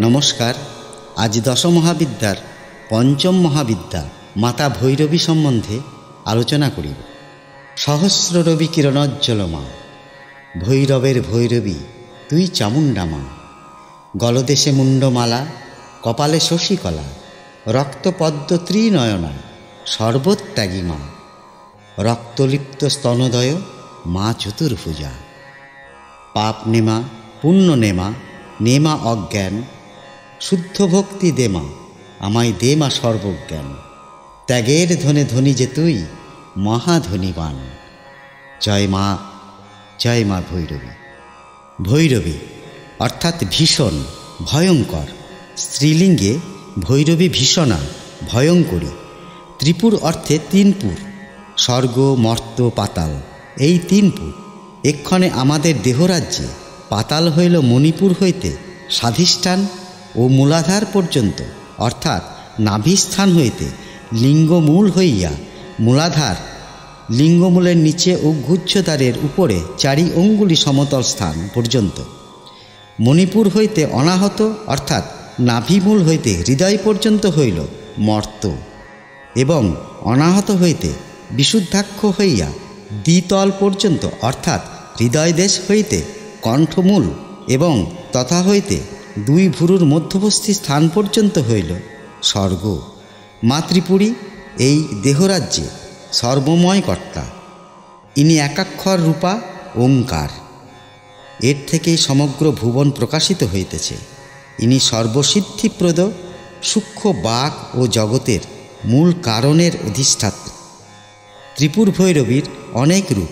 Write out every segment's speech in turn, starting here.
নমস্কার। আজ দশমহাবিদ্যার পঞ্চম মহাবিদ্যা মাতা ভৈরবী সম্বন্ধে আলোচনা করিব। সহস্র রবি কিরণোজ্জ্বল মা, ভৈরবের ভৈরবী তুই চামুণ্ডা মা। গলদেশে মুণ্ডমালা, কপালে শশীকলা, রক্তপদ্ম ত্রিনয়না, সর্বত্যাগী মা। রক্তলিপ্ত স্তনোদয় মা চতুর্ভুজা। পাপ নেমা, পুণ্য নেমা, নেমা অজ্ঞান, শুদ্ধ ভক্তি দেমা, আমায় দেমা সর্বজ্ঞান। ত্যাগের ধনে ধনী যে তুই মহাধনীবান। জয় মা, জয় মা ভৈরবী। ভৈরবী অর্থাৎ ভীষণ, ভয়ঙ্কর। স্ত্রীলিঙ্গে ভৈরবী ভীষণা, ভয়ঙ্করী। ত্রিপুর অর্থে তিনপুর, স্বর্গ, মর্ত্য, পাতাল, এই তিনপুর। এক্ষণে আমাদের দেহরাজ্যে পাতাল হইল মণিপুর হইতে স্বাধিষ্ঠান ও মূলাধার পর্যন্ত, অর্থাৎ নাভিস্থান হইতে লিঙ্গমূল হইয়া মূলাধার, লিঙ্গমূলের নিচে ও গুচ্ছদ্বারের উপরে 4 অঙ্গুলি সমতল স্থান পর্যন্ত। মণিপুর হইতে অনাহত অর্থাৎ নাভিমূল হইতে হৃদয় পর্যন্ত হইল মর্ত্য, এবং অনাহত হইতে বিশুদ্ধাক্ষ হইয়া দ্বিতল পর্যন্ত অর্থাৎ হৃদয়দেশ হইতে কণ্ঠমূল এবং তথা হইতে 2 ভুরুর মধ্যবর্তী স্থান পর্যন্ত হইল স্বর্গ। মাতৃপুরী এই দেহরাজ্যে সর্বময় কর্তা। ইনি একাক্ষর রূপা ওঙ্কার। এর থেকেই সমগ্র ভুবন প্রকাশিত হইতেছে। ইনি সর্বসিদ্ধিপ্রদ সূক্ষ্ম বাক ও জগতের মূল কারণের অধিষ্ঠাত্রী। ত্রিপুর ভৈরবীর অনেক রূপ,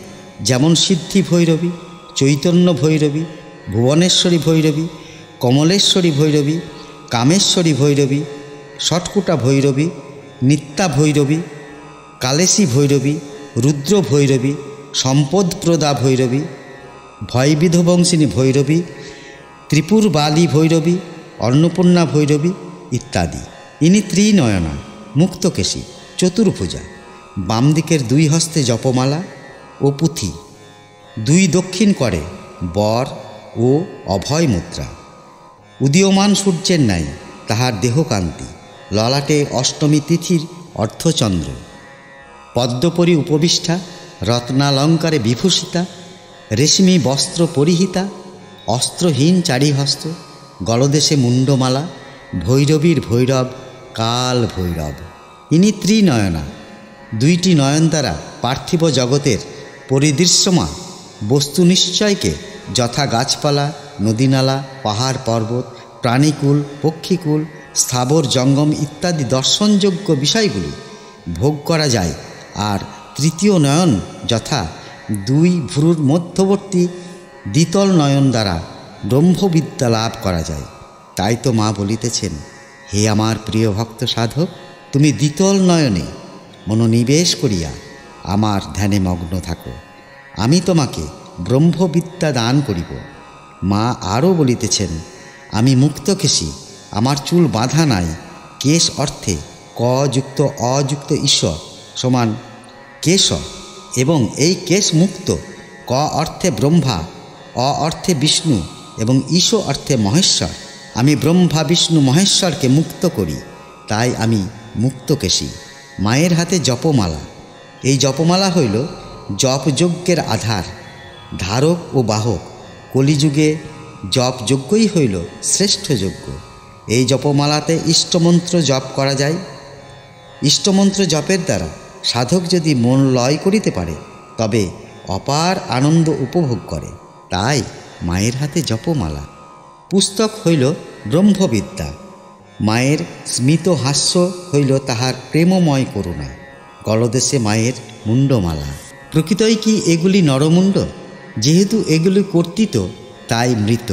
যেমন সিদ্ধি ভৈরবী, চৈতন্য ভৈরবী, ভুবনেশ্বরী ভৈরবী, কমলেশ্বরী ভৈরবী, কামেশ্বরী ভৈরবী, ষটকুটা ভৈরবী, নিত্যা ভৈরবী, কালেশী ভৈরবী, রুদ্র ভৈরবী, সম্পদপ্রদা ভৈরবী, ভয়বিধবংশিনী ভৈরবী, ত্রিপুর বালী ভৈরবী, অন্নপূর্ণা ভৈরবী ইত্যাদি। ইনি ত্রিনয়না, মুক্তকেশী, চতুর্ভুজা। বাম দিকের 2 হস্তে জপমালা ও পুঁথি, 2 দক্ষিণ করে বর ও অভয় মুদ্রা। উদীয়মান সূর্যের ন্যায় তাহার দেহকান্তি। ললাটে অষ্টমী তিথির অর্ধচন্দ্র। পদ্মপরি উপবিষ্টা, রত্নালঙ্কারে বিভূষিতা, রেশমি বস্ত্র পরিহিতা, অস্ত্রহীন 4 হস্ত, গলদেশে মুণ্ডমালা। ভৈরবীর ভৈরব কাল ভৈরব। ইনি ত্রিনয়না। 2টি নয়ন দ্বারা পার্থিব জগতের পরিদৃশ্যমান বস্তু নিশ্চয়কে, যথা গাছপালা, নদীনালা, পাহাড় পর্বত, প্রাণীকুল, পক্ষীকুল, স্থাবর জঙ্গম ইত্যাদি দর্শনযোগ্য বিষয়গুলি ভোগ করা যায়। আর তৃতীয় নয়ন যথা 2 ভ্রুর মধ্যবর্তী দ্বিতল নয়ন দ্বারা ব্রহ্মবিদ্যা লাভ করা যায়। তাই তো মা বলিতেছেন, হে আমার প্রিয় ভক্ত সাধক, তুমি দ্বিতল নয়নে মনোনিবেশ করিয়া আমার ধ্যানে মগ্ন থাকো, আমি তোমাকে ব্রহ্মবিদ্যা দান করিব। মা আরও বলিতেছেন, আমি মুক্তকেশী, আমার চুল বাঁধা নাই। কেশ অর্থে ক যুক্ত অযুক্ত ঈশ্বর সমান কেশ, এবং এই কেশ মুক্ত। ক অর্থে ব্রহ্মা, অ অর্থে বিষ্ণু এবং ঈশ অর্থে মহেশ্বর। আমি ব্রহ্মা বিষ্ণু মহেশ্বরকে মুক্ত করি, তাই আমি মুক্তকেশী। মায়ের হাতে জপমালা। এই জপমালা হইল জপযজ্ঞের আধার, ধারক ও বাহক। কলিযুগে জপযজ্ঞই হইল শ্রেষ্ঠ যজ্ঞ। এই জপমালাতে ইষ্টমন্ত্র জপ করা যায়। ইষ্টমন্ত্র জপের দ্বারা সাধক যদি মন লয় করিতে পারে, তবে অপার আনন্দ উপভোগ করে। তাই মায়ের হাতে জপমালা। পুস্তক হইল ব্রহ্মবিদ্যা। মায়ের স্মিত হাস্য হইল তাহার প্রেমময় করুণা। গলদেশে মায়ের মুণ্ডমালা। প্রকৃতই কি এগুলি নরমুণ্ড? যেহেতু এগুলি কর্তিত, তাই মৃত।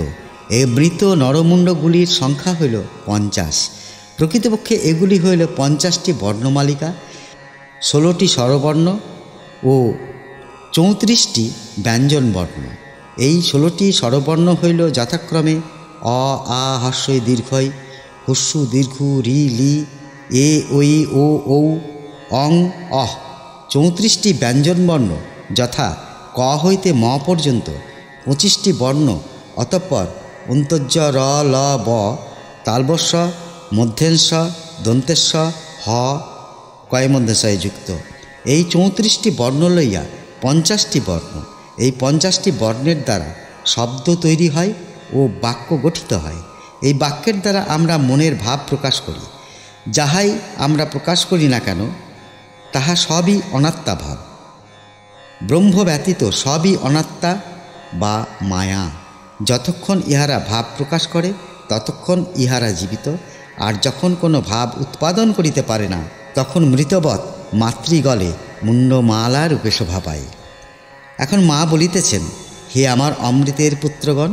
এই মৃত নরমুণ্ডগুলির সংখ্যা হইল 50। প্রকৃতপক্ষে এগুলি হইল 50টি বর্ণমালিকা, 16টি স্বরবর্ণ ও 34টি ব্যঞ্জনবর্ণ। এই 16টি স্বরবর্ণ হইল যথাক্রমে অ, আ, হস্যই দীর্ঘই, হস্যু দীর্ঘ, রি, লি, এ, ঐ, ও, ঔ, অং, অহ। 34টি ব্যঞ্জনবর্ণ যথা ক হইতে ম পর্যন্ত 25টি বর্ণ, অতঃপর অন্তর্য র, ল, ব তালবস্য মধ্যেন্স দন্তেস্ব হ কয়মধ্যেশয়ে যুক্ত। এই 34টি বর্ণ লইয়া 50টি বর্ণ। এই 50টি বর্ণের দ্বারা শব্দ তৈরি হয় ও বাক্য গঠিত হয়। এই বাক্যের দ্বারা আমরা মনের ভাব প্রকাশ করি। যাহাই আমরা প্রকাশ করি না কেন তাহা সবই অনাত্মা ভাব। ব্রহ্ম ব্যতীত সবই অনাত্মা বা মায়া। যতক্ষণ ইহারা ভাব প্রকাশ করে ততক্ষণ ইহারা জীবিত, আর যখন কোনো ভাব উৎপাদন করিতে পারে না তখন মৃতবৎ মাতৃগলে মুন্ডমালা রূপে শোভা পায়। এখন মা বলিতেছেন, হে আমার অমৃতের পুত্রগণ,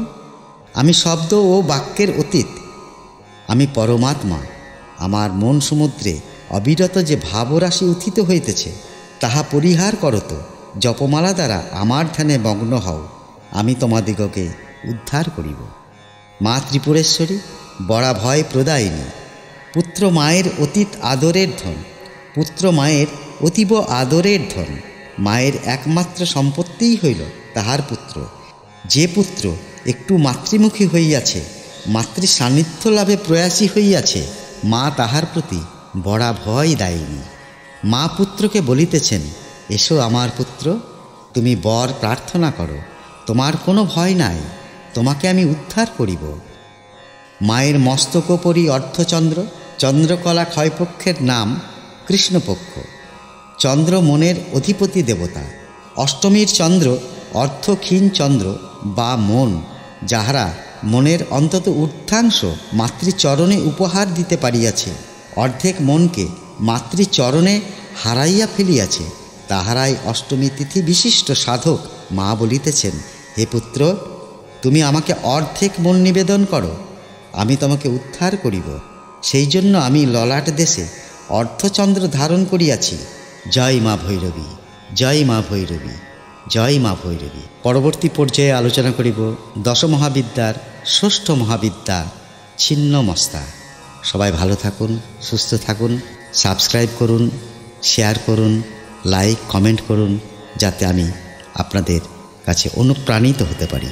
আমি শব্দ ও বাক্যের অতীত, আমি পরমাত্মা। আমার মন সমুদ্রে অবিরত যে ভাবরাশি উত্থিত হইতেছে তাহা পরিহার করত। জপমালা দ্বারা আমার ধ্যানে মগ্ন হও, আমি তোমাদিগকে উদ্ধার করিব। মা ত্রিপুরেশ্বরী বড়া ভয় প্রদায়িনী। পুত্র মায়ের অতীত আদরের ধন, পুত্র মায়ের অতীব আদরের ধন। মায়ের একমাত্র সম্পত্তিই হইল তাহার পুত্র। যে পুত্র একটু মাতৃমুখী হইয়াছে, মাতৃ সান্নিধ্য লাভে প্রয়াসী হইয়াছে, মা তাহার প্রতি বড়া ভয় দায়িনী। মা পুত্রকে বলিতেছেন, এসো আমার পুত্র, তুমি বর প্রার্থনা করো, তোমার কোনো ভয় নাই, তোমাকে আমি উদ্ধার করিব। মায়ের মস্তকোপরি অর্ধচন্দ্র, চন্দ্রকলা ক্ষয়পক্ষের নাম কৃষ্ণপক্ষ। চন্দ্র মনের অধিপতি দেবতা। অষ্টমীর চন্দ্র অর্ধক্ষীণ চন্দ্র বা মন, যাহারা মনের অন্তত ঊর্ধ্বাংশ মাতৃচরণে উপহার দিতে পারিয়াছে, অর্ধেক মনকে মাতৃচরণে হারাইয়া ফেলিয়াছে, তাহারাই অষ্টমী তিথি বিশিষ্ট সাধক। মা বলিতেছেন, হে পুত্র, তুমি আমাকে অর্ধেক মন নিবেদন করো, আমি তোমাকে উদ্ধার করিব। সেই জন্য আমি ললাট দেশে অর্ধচন্দ্র ধারণ করিয়াছি। জয় মা ভৈরবী, জয় মা ভৈরবী, জয় মা ভৈরবী। পরবর্তী পর্যায়ে আলোচনা করিব দশমহাবিদ্যার ষষ্ঠ মহাবিদ্যা ছিন্নমস্তা। সবাই ভালো থাকুন, সুস্থ থাকুন, সাবস্ক্রাইব করুন, শেয়ার করুন, লাইক কমেন্ট করুন, যাতে আমি আপনাদের কাছে অনুপ্রাণিত হতে পারি।